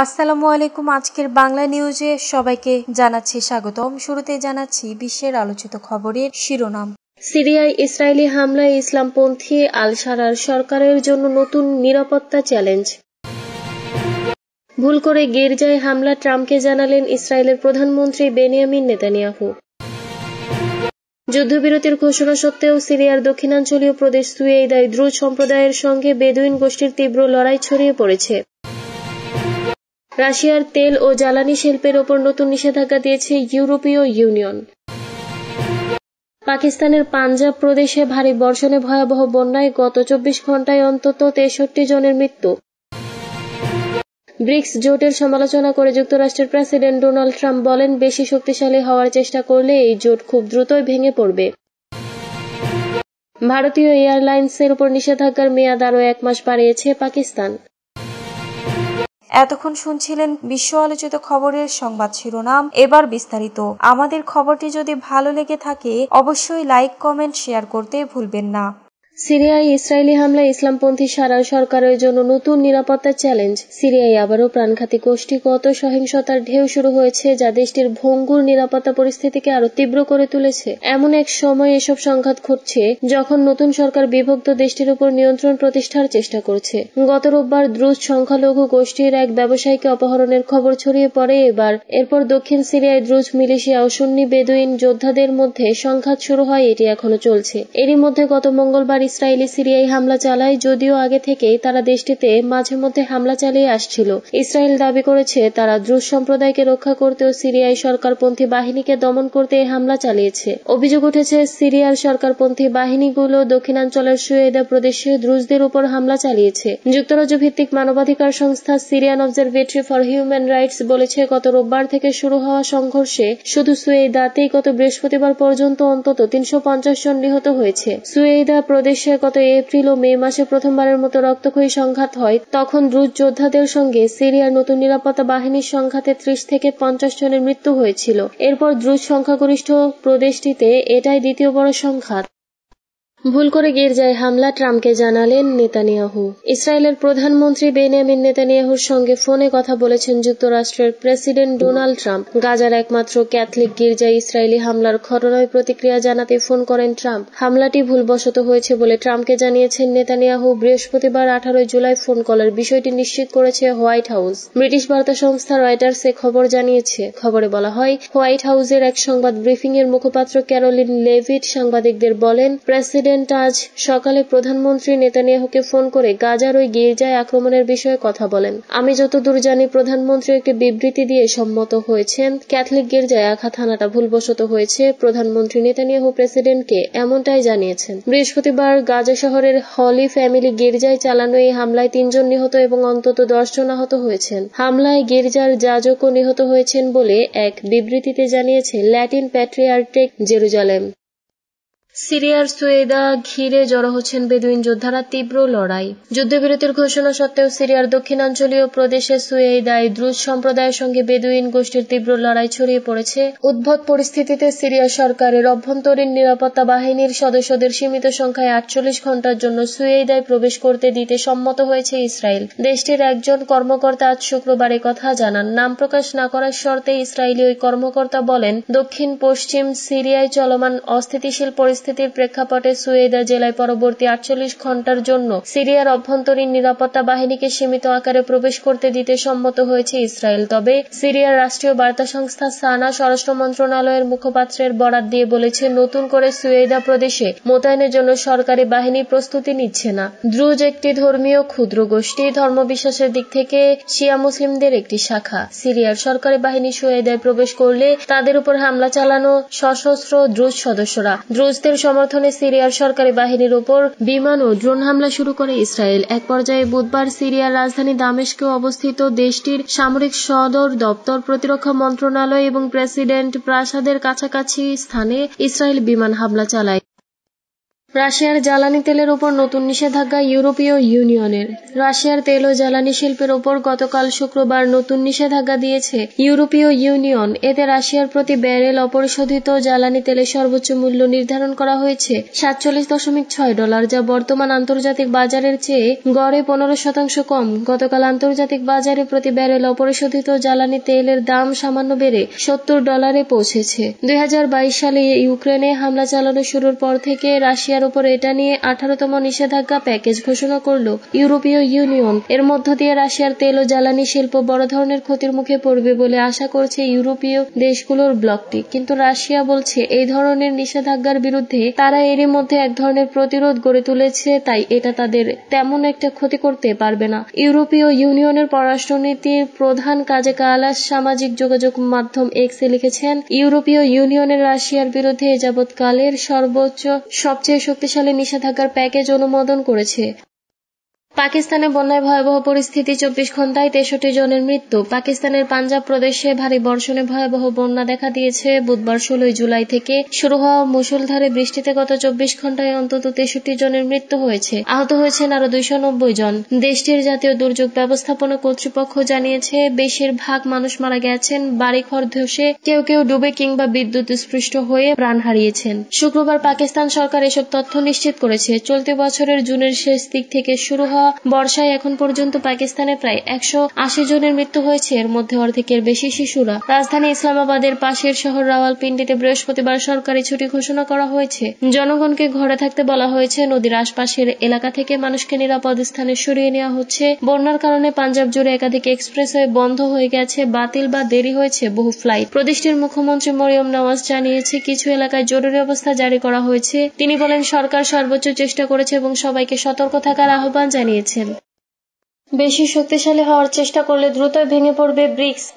আসসালামু আলাইকুম। আজকের বাংলা নিউজে সবাইকে জানাচ্ছি স্বাগতম। শুরুতে জানাচ্ছি বিশ্বের আলোচিত খবরের শিরোনাম। সিরিয়ায় ইসরায়েলি হামলায় ইসলামপন্থী আল-শারার সরকারের জন্য নতুন নিরাপত্তা চ্যালেঞ্জ। ভুল করে গির্জায় হামলা, ট্রাম্পকে জানালেন ইসরায়েলের প্রধানমন্ত্রী বেনিয়ামিন নেতানিয়াহু। যুদ্ধবিরতির ঘোষণা সত্ত্বেও সিরিয়ার দক্ষিণাঞ্চলীয় প্রদেশ সুয়েইদায় দ্রুজ সম্প্রদায়ের সঙ্গে বেদুইন গোষ্ঠীর তীব্র লড়াই ছড়িয়ে পড়েছে। রাশিয়ার তেল ও জ্বালানি শিল্পের ওপর নতুন নিষেধাজ্ঞা দিয়েছে ইউরোপীয় ইউনিয়ন। পাকিস্তানের পাঞ্জাব প্রদেশে ভারী বর্ষণে ভয়াবহ বন্যায় গত 24 ঘণ্টায় অন্তত 63 জনের মৃত্যু। ব্রিক্স জোটের সমালোচনা করে যুক্তরাষ্ট্রের প্রেসিডেন্ট ডোনাল্ড ট্রাম্প বলেন, বেশি শক্তিশালী হওয়ার চেষ্টা করলে এই জোট খুব দ্রুতই ভেঙে পড়বে। ভারতীয় এয়ারলাইন্সের উপর নিষেধাজ্ঞার মেয়াদ আরও 1 মাস বাড়িয়েছে পাকিস্তান। এতক্ষণ শুনছিলেন বিশ্ব আলোচিত খবরের সংবাদ শিরোনাম। এবার বিস্তারিত। আমাদের খবরটি যদি ভালো লেগে থাকে অবশ্যই লাইক, কমেন্ট, শেয়ার করতে ভুলবেন না। সিরিয়ায় ইসরায়েলি হামলায় ইসলামপন্থী শারার সরকারের জন্য নতুন নিরাপত্তা চ্যালেঞ্জ। সিরিয়ায় আবারও প্রাণঘাতী গোষ্ঠীগত সহিংসতার ঢেউ শুরু হয়েছে, যা দেশটির ভঙ্গুর নিরাপত্তা পরিস্থিতিকে আরো তীব্র করে তুলেছে। এমন এক সময় এসব সংঘাত ঘটছে যখন নতুন সরকার বিভক্ত দেশটির উপর নিয়ন্ত্রণ প্রতিষ্ঠার চেষ্টা করছে। গত রোববার দ্রুজ সংখ্যালঘু গোষ্ঠীর এক ব্যবসায়ীকে অপহরণের খবর ছড়িয়ে পড়ে এরপর দক্ষিণ সিরিয়ায় দ্রুজ মিলিশিয়া ও সুন্নি বেদুইন যোদ্ধাদের মধ্যে সংঘাত শুরু হয়। এটি এখনো চলছে। এরই মধ্যে গত মঙ্গলবার ইসরায়েলি সিরিয়ায় হামলা চালায়, যদিও আগে থেকেই তারা দেশটিতে মাঝে মধ্যে হামলা চালিয়ে আসছিল। ইসরায়েল দাবি করেছে তারা দ্রুজ সম্প্রদায়কে রক্ষা করতে ও সিরিয়ায় সরকারপন্থী বাহিনীকে দমন করতে এই হামলা চালিয়েছে। অভিযোগ উঠেছে সিরিয়ার সরকারপন্থী বাহিনীগুলো দক্ষিণাঞ্চলের সুয়েদা প্রদেশে দ্রুজদের উপর হামলা চালিয়েছে। যুক্তরাজ্য ভিত্তিক মানবাধিকার সংস্থা Syrian observatory for human rights বলেছে, গত রোববার থেকে শুরু হওয়া সংঘর্ষে শুধু সুয়েদাতেই গত বৃহস্পতিবার পর্যন্ত অন্তত 350 জন নিহত হয়েছে। সুয়েদা প্রদেশে গত এপ্রিল ও মে মাসে প্রথমবারের মতো রক্তক্ষয়ী সংঘাত হয়। তখন দ্রুজ যোদ্ধাদের সঙ্গে সিরিয়ার নতুন নিরাপত্তা বাহিনীর সংঘাতে 30 থেকে 50 জনের মৃত্যু হয়েছিল। এরপর দ্রুজ সংখ্যাগরিষ্ঠ প্রদেশটিতে এটাই দ্বিতীয় বড় সংঘাত। ভুল করে গির্জায় হামলা, ট্রাম্পকে জানালেন নেতানিয়াহু। ইসরায়েলের প্রধানমন্ত্রী বেনিয়ামিন নেতানিয়াহুর সঙ্গে ফোনে কথা বলেছেন যুক্তরাষ্ট্রের প্রেসিডেন্ট ডোনাল্ড ট্রাম্প। গাজার একমাত্র ক্যাথলিক গির্জায় ইসরায়েলি হামলার ঘটনায় প্রতিক্রিয়া জানাতে ফোন করেন ট্রাম্প। হামলাটি ভুলবশত হয়েছে বলে ট্রাম্পকে জানিয়েছেন নেতানিয়াহু। বৃহস্পতিবার 18 জুলাই ফোন কলের বিষয়টি নিশ্চিত করেছে হোয়াইট হাউস। ব্রিটিশ বার্তা সংস্থা রয়টার্সে খবর জানিয়েছে। খবরে বলা হয়, হোয়াইট হাউসের এক সংবাদ ব্রিফিং এর মুখপাত্র ক্যারোলিন লেভিট সাংবাদিকদের বলেন, প্রেসিডেন্ট আজ সকালে প্রধানমন্ত্রী নেতানিয়াহুকে ফোন করে গাজার ওই গির্জায় আক্রমণের বিষয়ে কথা বলেন। আমি যতদূর জানি প্রধানমন্ত্রী একটি বিবৃতি দিয়ে সম্মত হয়েছেন ক্যাথলিক গির্জায় আঘাত হানাটা ভুলবশত হয়েছে। প্রধানমন্ত্রী নেতানিয়াহু প্রেসিডেন্টকে এমনটাই জানিয়েছেন। বৃহস্পতিবার গাজা শহরের হলি ফ্যামিলি গির্জায় চালানো এই হামলায় 3 জন নিহত এবং অন্তত 10 জন আহত হয়েছেন। হামলায় গির্জার যাজকও নিহত হয়েছেন বলে এক বিবৃতিতে জানিয়েছে ল্যাটিন প্যাট্রিয়ার্কেট জেরুজালেম। সিরিয়ার সুয়েদা ঘিরে জড়ো হচ্ছেন বেদুইন যোদ্ধারা, তীব্র লড়াই। যুদ্ধবিরতির ঘোষণা সত্ত্বেও সিরিয়ার দক্ষিণাঞ্চলীয় প্রদেশে সুয়েদায় দ্রুজ সম্প্রদায়ের সঙ্গে বেদুইন গোষ্ঠীর তীব্র লড়াই ছড়িয়ে পড়েছে। উদ্ভট পরিস্থিতিতে সিরিয়া সরকারের অভ্যন্তরীণ নিরাপত্তা বাহিনীর সদস্যদের সীমিত সংখ্যায় 48 ঘণ্টার জন্য সুয়েদায় প্রবেশ করতে দিতে সম্মত হয়েছে ইসরায়েল। দেশটির একজন কর্মকর্তা আজ শুক্রবার কথা জানান। নাম প্রকাশ না করার শর্তে ইসরায়েলি ওই কর্মকর্তা বলেন, দক্ষিণ পশ্চিম সিরিয়ায় চলমান অস্থিতিশীল পরিস্থিতির প্রেক্ষাপটে সুয়েদা জেলায় পরবর্তী 48 ঘণ্টার জন্য সিরিয়ার অভ্যন্তরীণ নিরাপত্তা বাহিনীকে সীমিত আকারে প্রবেশ করতে দিতে সম্মত হয়েছে ইসরায়েল। তবে সিরিয়ার রাষ্ট্রীয় বার্তা সংস্থা সানা স্বরাষ্ট্র মন্ত্রণালয়ের মুখপাত্রের বরাত দিয়ে বলেছে, নতুন করে সুয়েদা প্রদেশে মোতায়েনের জন্য সরকারি বাহিনী প্রস্তুতি নিচ্ছে না। দ্রুজ একটি ধর্মীয় ক্ষুদ্র গোষ্ঠী, ধর্মবিশ্বাসের দিক থেকে শিয়া মুসলিমদের একটি শাখা। সিরিয়ার সরকারি বাহিনী সুয়েদায় প্রবেশ করলে তাদের উপর হামলা চালানো সশস্ত্র দ্রুজ সদস্যরা। দ্রুজদের সমর্থনে সিরিয়ার সরকারি বাহিনীর উপর বিমান ও ড্রোন হামলা শুরু করে ইসরায়েল। এক পর্যায়ে বুধবার সিরিয়ার রাজধানী দামেস্কে অবস্থিত দেশটির সামরিক সদর দপ্তর, প্রতিরক্ষা মন্ত্রণালয় এবং প্রেসিডেন্ট প্রাসাদের কাছাকাছি স্থানে ইসরায়েল বিমান হামলা চালায়। রাশিয়ার জ্বালানি তেলের উপর নতুন নিষেধাজ্ঞা ইউরোপীয় ইউনিয়নের। রাশিয়ার তেল ও জ্বালানি শিল্পের ওপর গতকাল শুক্রবার নতুন নিষেধাজ্ঞা দিয়েছে ইউরোপীয় ইউনিয়ন। এতে রাশিয়ার প্রতি ব্যারেল অপরিশোধিত জ্বালানি তেলের সর্বোচ্চ মূল্য নির্ধারণ করা হয়েছে $47.6, যা বর্তমান আন্তর্জাতিক বাজারের চেয়ে গড়ে 15% কম। গতকাল আন্তর্জাতিক বাজারে প্রতি ব্যারেল অপরিশোধিত জ্বালানি তেলের দাম সামান্য বেড়ে $70 পৌঁছেছে। 2022 সালে ইউক্রেনে হামলা চালানো শুরুর পর থেকে রাশিয়ার উপর এটা নিয়ে 18তম নিষেধাজ্ঞা প্যাকেজ ঘোষণা করল ইউরোপীয় ইউনিয়ন। এর মধ্য দিয়ে রাশিয়ার তেল ও জ্বালানি শিল্প বড় ধরনের ক্ষতির মুখে পড়বে বলে আশা করছে ইউরোপীয় দেশগুলোর ব্লকটি। কিন্তু রাশিয়া বলছে এই ধরনের নিষেধাজ্ঞার বিরুদ্ধে তারা এরই মধ্যে এক ধরনের প্রতিরোধ গড়ে তুলেছে, তাই এটা তাদের তেমন একটা ক্ষতি করতে পারবে না। ইউরোপীয় ইউনিয়নের পররাষ্ট্রনীতির প্রধান কাজে কালাস সামাজিক যোগাযোগ মাধ্যম এক্সে লিখেছেন, ইউরোপীয় ইউনিয়নের রাশিয়ার বিরুদ্ধে এ যাবৎকালের সবচেয়ে শক্তিশালী নিষেধাজ্ঞার প্যাকেজ অনুমোদন করেছে। পাকিস্তানে বন্যায় ভয়াবহ পরিস্থিতি, 24 ঘণ্টায় 63 জনের মৃত্যু। পাকিস্তানের পাঞ্জাব প্রদেশে ভারী বর্ষণে ভয়াবহ বন্যা দেখা দিয়েছে। বুধবার 16 জুলাই থেকে শুরু হওয়া মুষলধারে বৃষ্টিতে গত 24 ঘণ্টায় অন্তত 63 জনের মৃত্যু হয়েছে। আহত হয়েছেন আরো 290 জন। দেশটির জাতীয় দুর্যোগ ব্যবস্থাপনা কর্তৃপক্ষ জানিয়েছে, বেশিরভাগ মানুষ মারা গেছেন, বাড়িঘর ধসে কেউ কেউ ডুবে কিংবা বিদ্যুৎ স্পৃষ্ট হয়ে প্রাণ হারিয়েছেন। শুক্রবার পাকিস্তান সরকার এসব তথ্য নিশ্চিত করেছে। চলতি বছরের জুনের শেষ দিক থেকে শুরু হওয়া বর্ষায় এখন পর্যন্ত পাকিস্তানে প্রায় 180 জনের মৃত্যু হয়েছে, এর মধ্যে অর্ধেকের বেশি শিশুরা। রাজধানী ইসলামাবাদের পাশের শহর রাওয়ালপিন্ডিতে বৃহস্পতিবার সরকারি ছুটি ঘোষণা করা হয়েছে। জনগণকে ঘরে থাকতে বলা হয়েছে। নদীর আশপাশের এলাকা থেকে মানুষকে নিরাপদ স্থানে সরিয়ে নেওয়া হচ্ছে। বন্যার কারণে পাঞ্জাব জুড়ে একাধিক এক্সপ্রেসওয়ে বন্ধ হয়ে গেছে, বাতিল বা দেরি হয়েছে বহু ফ্লাইট। প্রদেশটির মুখ্যমন্ত্রী মরিয়ম নওয়াজ জানিয়েছে, কিছু এলাকায় জরুরি অবস্থা জারি করা হয়েছে। তিনি বলেন, সরকার সর্বোচ্চ চেষ্টা করেছে এবং সবাইকে সতর্ক থাকার আহ্বান জানিয়েছেন। বেশি শক্তিশালী হওয়ার চেষ্টা করলে দ্রুতই ভেঙে পড়বে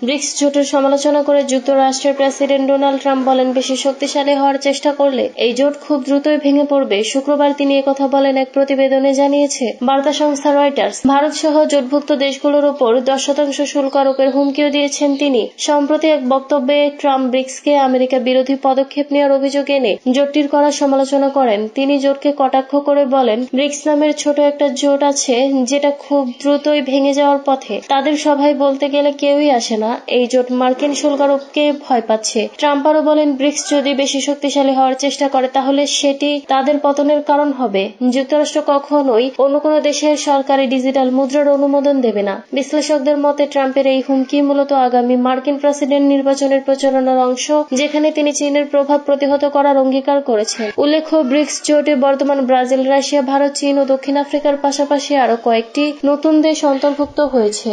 ব্রিক্স জোটের সমালোচনা করে যুক্তরাষ্ট্রের প্রেসিডেন্ট ডোনাল্ড ট্রাম্প বলেন, বেশি শক্তিশালী হওয়ার চেষ্টা করলে এই জোট খুব দ্রুতই ভেঙে পড়বে। শুক্রবার তিনি একথা বলেন এক প্রতিবেদনে জানিয়েছে বার্তা সংস্থা রয়টার্স। ভারত সহ জোটভুক্ত দেশগুলোর উপর 10% শুল্ক আরোপের হুমকিও দিয়েছেন তিনি। সম্প্রতি এক বক্তব্যে ট্রাম্প ব্রিক্সকে আমেরিকা বিরোধী পদক্ষেপ নেওয়ার অভিযোগ এনে জোটটির কড়া সমালোচনা করেন। তিনি জোটকে কটাক্ষ করে বলেন, ব্রিক্স নামের ছোট একটা জোট আছে যেটা খুব দ্রুতই ভেঙে যাওয়ার পথে। তাদের সভায় বলতে গেলে কেউই আসে না। এই জোট মার্কিন শুল্ক আরোপকে ভয় পাচ্ছে। ট্রাম্প আরও বলেন, ব্রিক্স যদি বেশি শক্তিশালী হওয়ার চেষ্টা করে তাহলে সেটি তাদের পতনের কারণ হবে। যুক্তরাষ্ট্র কখনোই অন্য কোনো দেশের সরকারি ডিজিটাল মুদ্রার অনুমোদন দেবে না। বিশ্লেষকদের মতে ট্রাম্পের এই হুমকি মূলত আগামী মার্কিন প্রেসিডেন্ট নির্বাচনের প্রচারণার অংশ, যেখানে তিনি চীনের প্রভাব প্রতিহত করার অঙ্গীকার করেছেন। উল্লেখ্য, ব্রিক্স জোটে বর্তমান ব্রাজিল, রাশিয়া, ভারত, চীন ও দক্ষিণ আফ্রিকার পাশাপাশি আরো কয়েকটি নতুন দেশ অন্তর্ভুক্ত হয়েছে।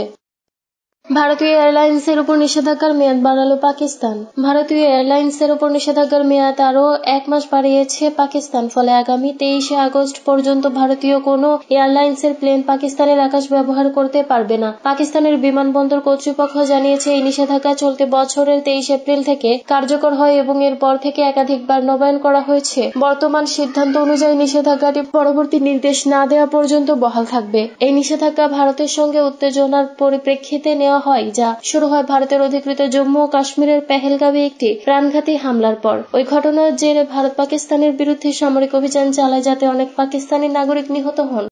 ভারতীয় এয়ারলাইন্সের উপর নিষেধাজ্ঞার মেয়াদ বাড়াল পাকিস্তান। ভারতীয় এয়ারলাইন্সের উপর নিষেধাজ্ঞার মেয়াদ আরও 1 মাস বাড়িয়েছে পাকিস্তান। ফলে আগামী 23 আগস্ট পর্যন্ত ভারতীয় কোনো এয়ারলাইন্সের প্লেন পাকিস্তানের আকাশ ব্যবহার করতে পারবে না। পাকিস্তানের বিমানবন্দর কর্তৃপক্ষ জানিয়েছে, এই নিষেধাজ্ঞা চলতি বছরের 23 এপ্রিল থেকে কার্যকর হয় এবং এরপর থেকে একাধিকবার নবায়ন করা হয়েছে। বর্তমান সিদ্ধান্ত অনুযায়ী নিষেধাজ্ঞাটি পরবর্তী নির্দেশ না দেওয়া পর্যন্ত বহাল থাকবে। এই নিষেধাজ্ঞা ভারতের সঙ্গে উত্তেজনার পরিপ্রেক্ষিতে নেওয়া হয়, যা শুরু হয় ভারতের অধিকৃত জম্মু ও কাশ্মীরের পেহেলগামে একটি প্রাণঘাতী হামলার পর। ওই ঘটনার জেরে ভারত পাকিস্তানের বিরুদ্ধে সামরিক অভিযান চালায়, যাতে অনেক পাকিস্তানি নাগরিক নিহত হন।